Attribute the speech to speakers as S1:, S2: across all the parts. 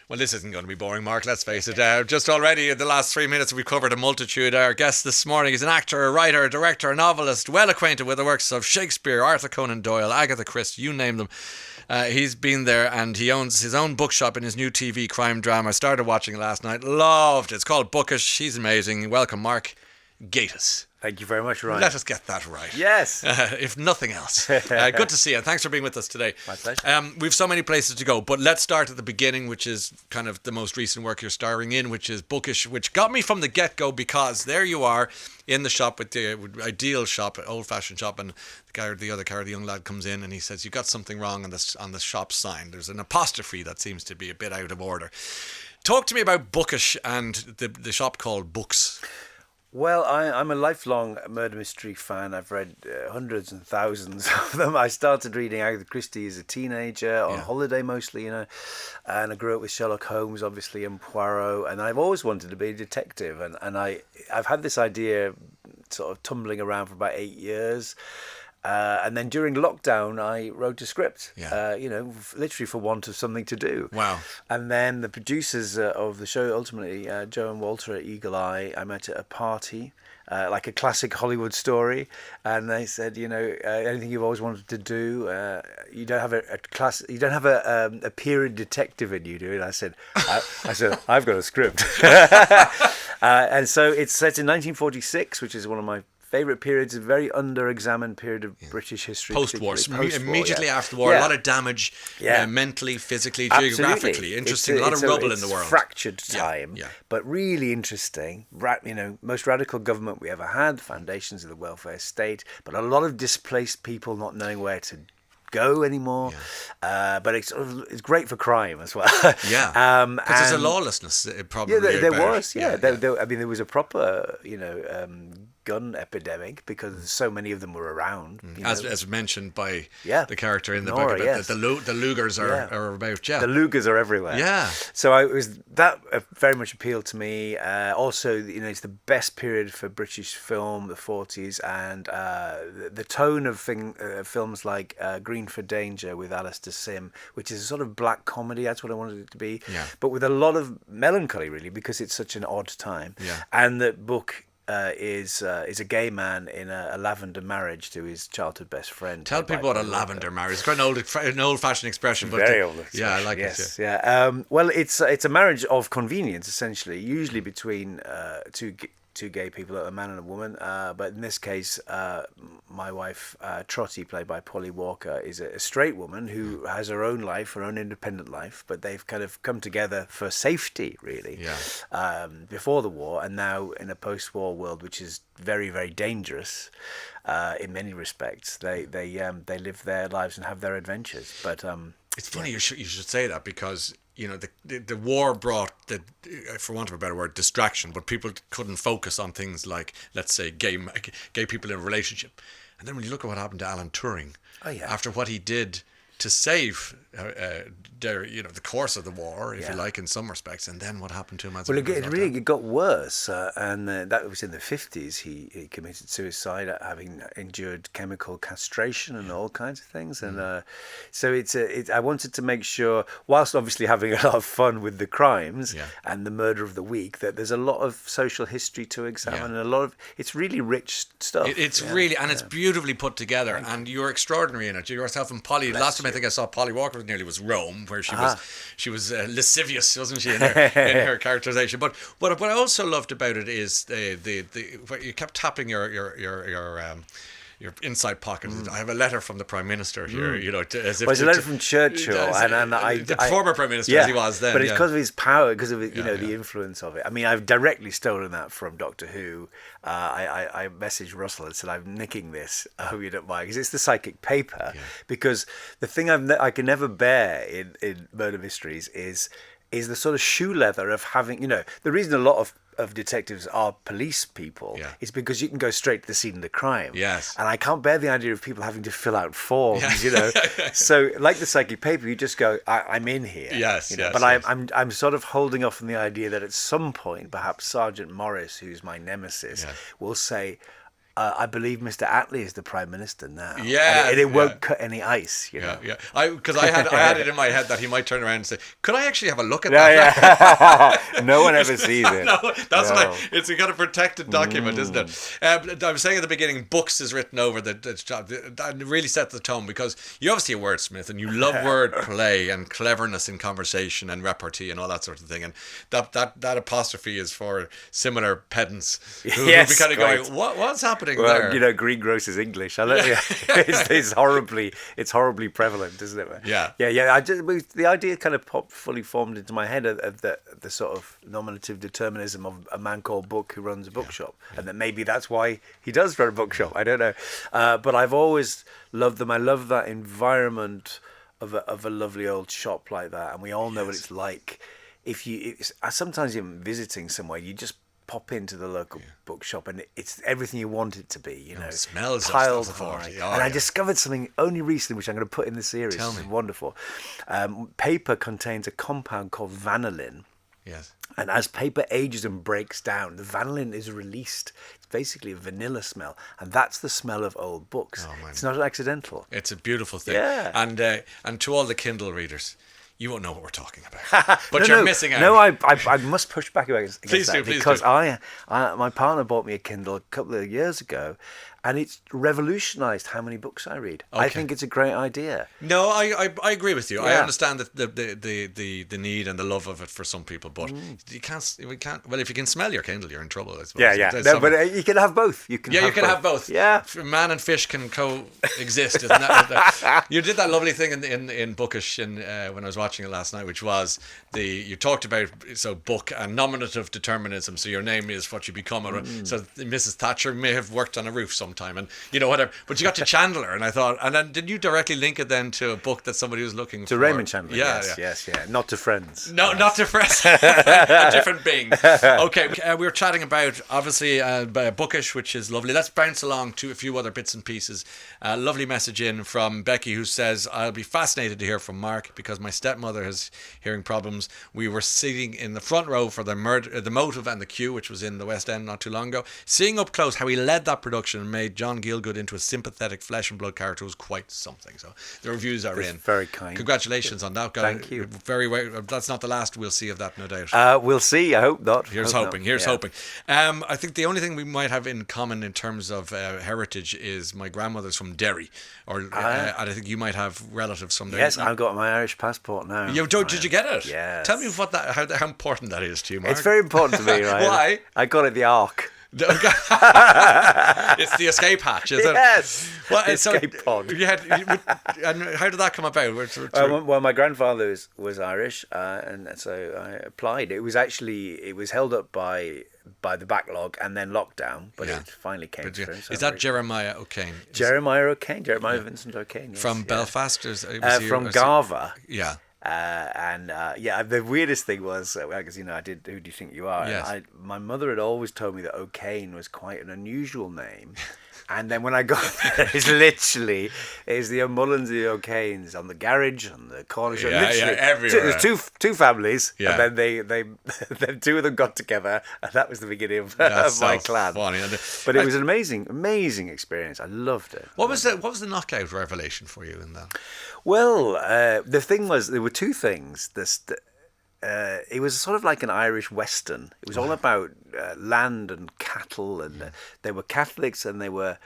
S1: Well, this isn't going to be boring, Mark, let's face it. Just already in the last 3 minutes, we've covered a multitude. Our guest this morning is an actor, a writer, a director, a novelist, well acquainted with the works of Shakespeare, Arthur Conan Doyle, Agatha Christie, you name them. He's been there, and he owns his own bookshop in his new TV crime drama. I started watching it last night. Loved it. It's called Bookish. He's amazing. Welcome, Mark Gatiss.
S2: Thank you very much, Ryan.
S1: Let us get that right.
S2: Yes.
S1: If nothing else. Good to see you. Thanks for being with us today.
S2: My pleasure.
S1: We've so many places to go, but let's start at the beginning, which is kind of the most recent work you're starring in, which is Bookish, which got me from the get-go because there you are in the shop with the ideal shop, old-fashioned shop, and the young lad comes in and he says, "You got something wrong on the shop sign. There's an apostrophe that seems to be a bit out of order." Talk to me about Bookish and the shop called Books.
S2: Well, I'm a lifelong murder mystery fan. I've read hundreds and thousands of them. I started reading Agatha Christie as a teenager, on holiday mostly, and I grew up with Sherlock Holmes, obviously, and Poirot, and I've always wanted to be a detective, and I've had this idea sort of tumbling around for about 8 years. And then during lockdown, I wrote a script, literally for want of something to do.
S1: Wow. And
S2: then the producers of the show, ultimately, Joe and Walter at Eagle Eye, I met at a party, like a classic Hollywood story. And they said, anything you've always wanted to do, you don't have a period detective in you, do it? I said, I've got a script. And so it's set in 1946, which is one of my favourite periods, a very under-examined period of British history.
S1: Post-war, immediately after the war, a lot of damage, mentally, physically, geographically. Interesting, a lot of rubble in the world.
S2: Fractured time, but really interesting. Most radical government we ever had, foundations of the welfare state, but a lot of displaced people not knowing where to go anymore. But it's great for crime as well.
S1: Because there's a lawlessness probably.
S2: There was. There was a proper, gun epidemic because so many of them were around.
S1: As mentioned by the character in the book, that the Lugers are about.
S2: The Lugers are everywhere.
S1: Yeah.
S2: So that very much appealed to me. Also, it's the best period for British film, the 40s, and the tone of films like Green for Danger with Alistair Sim, which is a sort of black comedy. That's what I wanted it to be.
S1: Yeah.
S2: But with a lot of melancholy, really, because it's such an odd time.
S1: Yeah.
S2: And the book is a gay man in a lavender marriage to his childhood best friend.
S1: Tell people what a lavender marriage is. It's quite an old-fashioned expression. But
S2: very old expression.
S1: Yeah, I like it.
S2: Yeah. Well, it's a marriage of convenience, essentially, usually between two gay people, a man and a woman. But in this case, my wife, Trotty, played by Polly Walker, is a straight woman who has her own life, her own independent life, but they've kind of come together for safety, really, before the war, and now in a post-war world, which is very, very dangerous in many respects. They live their lives and have their adventures. But
S1: it's funny you should say that because the war brought for want of a better word, distraction, but people couldn't focus on things like, let's say, gay people in a relationship. And then when you look at what happened to Alan Turing, after what he did to save the course of the war, if you like, in some respects, and then what happened to him as
S2: it got worse, and that was in the 50s. He committed suicide, having endured chemical castration and all kinds of things, and so I wanted to make sure, whilst obviously having a lot of fun with the crimes and the murder of the week, that there's a lot of social history to examine, and it's really rich stuff.
S1: It's really, and it's beautifully put together, and you're extraordinary in it. Yourself and Polly. Last time I think I saw Polly Walker was Rome, where she was lascivious, wasn't she, in her characterization? But what I also loved about it is what you kept tapping your inside pocket. I have a letter from the Prime Minister here, as if...
S2: Well, it's a letter from Churchill, and
S1: the former Prime Minister, as he was then.
S2: But it's because of his power, because of the influence of it. I mean, I've directly stolen that from Doctor Who. I messaged Russell and said, I'm nicking this. I hope you don't mind, because it's the psychic paper. Yeah. Because the thing I can never bear in murder mysteries is the sort of shoe leather of having, the reason a lot of detectives are police people is because you can go straight to the scene of the crime.
S1: Yes.
S2: And I can't bear the idea of people having to fill out forms, So like the psychic paper, you just go, I'm in here.
S1: Yes.
S2: But I'm sort of holding off on the idea that at some point, perhaps Sergeant Morris, who's my nemesis, will say, I believe Mr. Attlee is the Prime Minister now.
S1: Yeah,
S2: and it won't cut any ice. You know?
S1: Yeah. Because I had it in my head that he might turn around and say, "Could I actually have a look at
S2: Yeah,
S1: that?"
S2: yeah. No one ever sees it.
S1: No, that's what it's a kind of protected document, isn't it? I was saying at the beginning, books is written over that really sets the tone, because you're obviously a wordsmith and you love word play and cleverness in conversation and repartee and all that sort of thing. And that apostrophe is for similar pedants who be kind of going, "What's happening there?"
S2: You know, greengrocer's English. I love it's horribly prevalent, isn't it?
S1: Yeah.
S2: The idea kind of fully formed into my head of the sort of nominative determinism of a man called Book who runs a bookshop, and that maybe that's why he does run a bookshop. I don't know, but I've always loved them. I love that environment of a lovely old shop like that, and we all know what it's like. Sometimes even visiting somewhere, you just pop into the local bookshop and it's everything you want it to be, you know.
S1: It smells
S2: piled
S1: of
S2: high.
S1: stuff.
S2: I discovered something only recently, which I'm going to put in the series.
S1: Tell me.
S2: It's wonderful. Paper contains a compound called vanillin.
S1: Yes.
S2: And as paper ages and breaks down, the vanillin is released. It's basically a vanilla smell, and that's the smell of old books. It's not accidental.
S1: It's a beautiful thing.
S2: Yeah.
S1: And to all the Kindle readers, you won't know what we're talking about, but you're missing out.
S2: No, I must push back against that, because
S1: do.
S2: My partner bought me a Kindle a couple of years ago, and it's revolutionised how many books I read. Okay. I think it's a great idea.
S1: No, I agree with you.
S2: Yeah.
S1: I understand that the need and the love of it for some people, but we can't. Well, if you can smell your Kindle, you're in trouble, I suppose.
S2: Yeah. No, but you can have both. You can
S1: have both.
S2: Yeah.
S1: Man and fish can coexist. Isn't that? You did that lovely thing in Bookish when I was watching it last night, which was you talked about book and nominative determinism. So your name is what you become. So Mrs. Thatcher may have worked on a roof sometime, and whatever. But you got to Chandler, and I thought, and then did you directly link it then to a book that somebody was looking for?
S2: To Raymond Chandler.
S1: Yes.
S2: Not to Friends.
S1: No, not to Friends. A different being. Okay, we were chatting about obviously Bookish, which is lovely. Let's bounce along to a few other bits and pieces. A lovely message in from Becky, who says, "I'll be fascinated to hear from Mark because my stepmother has hearing problems. We were sitting in the front row for the Motive and the Q, which was in the West End not too long ago. Seeing up close how he led that production and made John Gielgud into a sympathetic flesh and blood character was quite something." So the reviews are in.
S2: Very kind.
S1: Congratulations on that.
S2: Thank you.
S1: Very well. That's not the last we'll see of that, no doubt.
S2: We'll see. I hope not.
S1: Here's hoping. I think the only thing we might have in common in terms of heritage is my grandmother's from Derry, and I think you might have relatives from there.
S2: Yes, I've got my Irish passport now.
S1: Did you get it?
S2: Yes.
S1: Tell me how important that is to you, Mark.
S2: It's very important to me, right?
S1: Why?
S2: I got it the Ark.
S1: It's the escape hatch, is it?
S2: Yes.
S1: Well,
S2: escape pod.
S1: And how did that come about?
S2: Well, my grandfather was Irish, and so I applied. It was held up by the backlog and then lockdown, but it finally came through. So
S1: is that Jeremiah O'Kane?
S2: Jeremiah Vincent O'Kane. Yes,
S1: from Belfast?
S2: From Garva.
S1: Yeah.
S2: The weirdest thing was, because I did Who Do You Think You Are?
S1: Yes.
S2: My mother had always told me that O'Kane was quite an unusual name. And then when I got there, it's the O'Mullins and the O'Kanes on the garage, on the corner shop.
S1: Everywhere.
S2: There's two families,
S1: yeah.
S2: and then then two of them got together, and that was the beginning of my clan.
S1: Funny.
S2: But it was an amazing experience. I loved it.
S1: What was the knockout revelation for you in that?
S2: Well, the thing was, there were two things. It was sort of like an Irish Western. It was all about land and cattle, and they were Catholics, and there was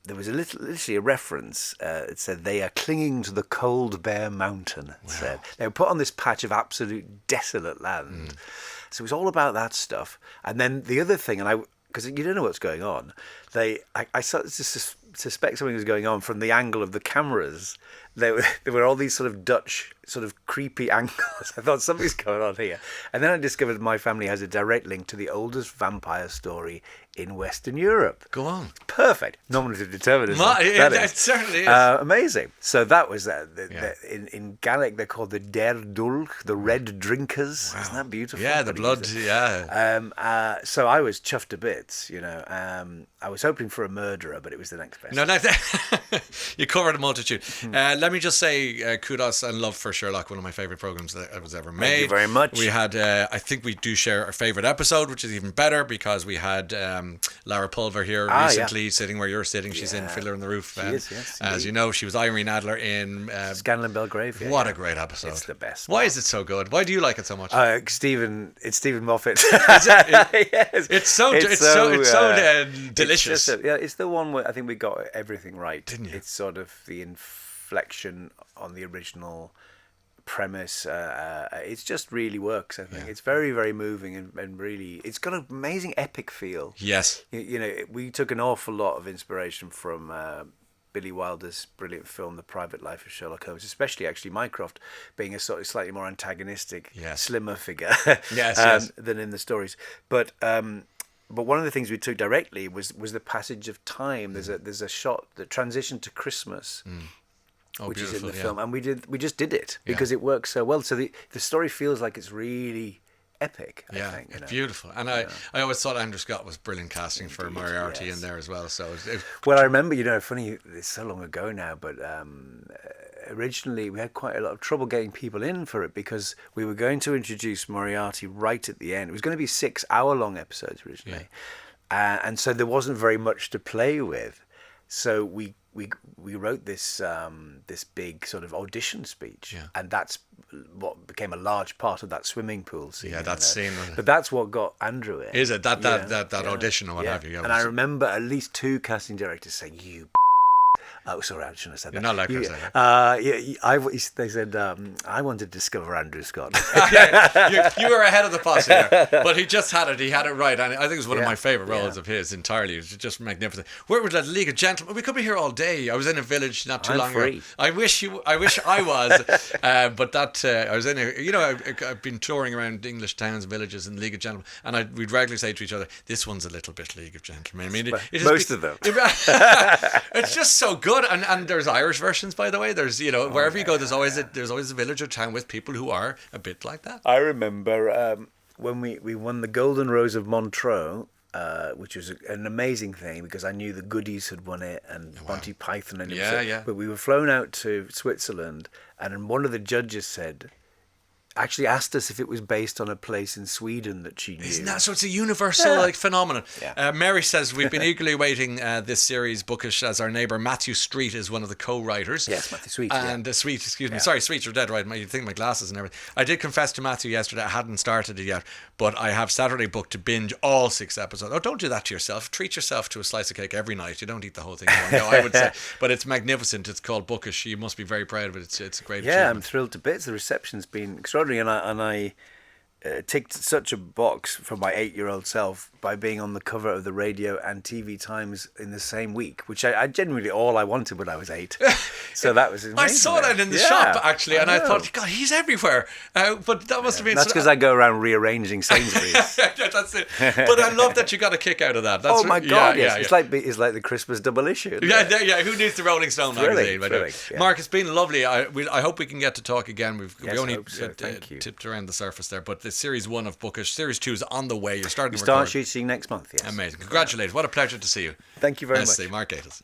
S2: literally a reference. It said they are clinging to the cold bare mountain. It said they were put on this patch of absolute desolate land. So it was all about that stuff. And then the other thing, because you don't know what's going on, I started to suspect something was going on from the angle of the cameras. There were all these sort of Dutch, sort of creepy angles. I thought something's going on here. And then I discovered my family has a direct link to the oldest vampire story in Western Europe.
S1: Go on.
S2: Perfect. Nominative determinism.
S1: It certainly is.
S2: Amazing. So that was that. In Gaelic, they're called the Der Dulch, the Red Drinkers. Wow. Isn't that beautiful?
S1: Yeah, the blood. Yeah.
S2: So I was chuffed to bits. I was hoping for a murderer, but it was the next
S1: No, you covered a multitude. Let me just say kudos and love for Sherlock, one of my favourite programmes that was ever made.
S2: Thank you very much.
S1: We had, I think we do share our favourite episode, which is even better because we had Lara Pulver here recently, sitting where you're sitting. She's in Fiddler on the Roof.
S2: She is, yes.
S1: As you know, she was Irene Adler in
S2: Scandal in Belgrave.
S1: What a great episode.
S2: It's the best.
S1: Why is it so good? Why do you like it so much?
S2: It's Stephen Moffat.
S1: Yes. It's so delicious.
S2: It's the one where I think we got everything right.
S1: Didn't you?
S2: It's sort of the inflection on the original premise. It just really works. I think it's very, very moving and really, it's got an amazing epic feel.
S1: Yes.
S2: You know, we took an awful lot of inspiration from Billy Wilder's brilliant film, The Private Life of Sherlock Holmes, especially actually Mycroft being a sort of slightly more antagonistic, slimmer figure than in the stories. But one of the things we took directly was the passage of time. There's a shot, the transition to Christmas, which is in the film, and we just did it because it works so well. So the story feels like it's really epic. I think,
S1: it's beautiful. And I always thought Andrew Scott was brilliant casting for Moriarty in there as well. So
S2: well, I remember, funny, it's so long ago now, but originally we had quite a lot of trouble getting people in for it because we were going to introduce Moriarty right at the end. It was going to be 6-hour-long episodes originally, and so there wasn't very much to play with. So we wrote this this big sort of audition speech, and that's what became a large part of that swimming pool scene.
S1: Yeah, that scene.
S2: But that's what got Andrew in.
S1: Is it that audition or what have you?
S2: And I remember at least 2 casting directors saying, "You." Oh, sorry, I shouldn't have said that.
S1: You're not like that.
S2: They said, I want to discover Andrew Scott.
S1: You were ahead of the posse there. But he just had it. He had it right. And I think it was one of my favourite roles of his entirely. It was just magnificent. Where was that League of Gentlemen? We could be here all day. I was in a village not too long ago. I wish I was. But that, I was in I've been touring around English towns and villages in League of Gentlemen. And we'd regularly say to each other, this one's a little bit League of Gentlemen. I mean,
S2: most of them.
S1: It's just so good. And there's Irish versions, by the way. There's wherever you go, there's always a village or town with people who are a bit like that.
S2: I remember when we won the Golden Rose of Montreux, which was an amazing thing because I knew the Goodies had won it and Monty Python and But we were flown out to Switzerland, and one of the judges actually asked us if it was based on a place in Sweden that she knew.
S1: Isn't that so? It's a universal phenomenon. Yeah. Mary says we've been eagerly awaiting this series, Bookish, as our neighbour Matthew Street is one of the co-writers.
S2: Yes, Matthew Sweet.
S1: And Sweet, excuse me. Sorry, Sweet, you're dead right. You think my glasses and everything. I did confess to Matthew yesterday I hadn't started it yet, but I have Saturday booked to binge all 6 episodes. Oh, don't do that to yourself. Treat yourself to a slice of cake every night. You don't eat the whole thing in one go, I would say. But it's magnificent. It's called Bookish. You must be very proud of it. It's a great achievement.
S2: I'm thrilled to bits. The reception's been extraordinary, and I ticked such a box for my 8-year-old self by being on the cover of the Radio and TV Times in the same week, which I genuinely all I wanted when I was 8. So that was amazing.
S1: I saw that in the shop actually, and I thought, God, he's everywhere. But that must have been.
S2: That's because I go around rearranging Sainsbury's.
S1: That's it. But I love that you got a kick out of that. That's
S2: my God! It's like the Christmas double issue.
S1: Yeah. Who needs the Rolling Stone magazine?
S2: Thrilling,
S1: Mark, it's been lovely. I hope we can get to talk again. We only tipped around the surface there, but the series 1 of Bookish, series 2 is on the way. You're starting to record.
S2: Start shooting next month. Yes.
S1: Amazing. Congratulations. What a pleasure to see you.
S2: Thank you very much.
S1: Mark Gatiss.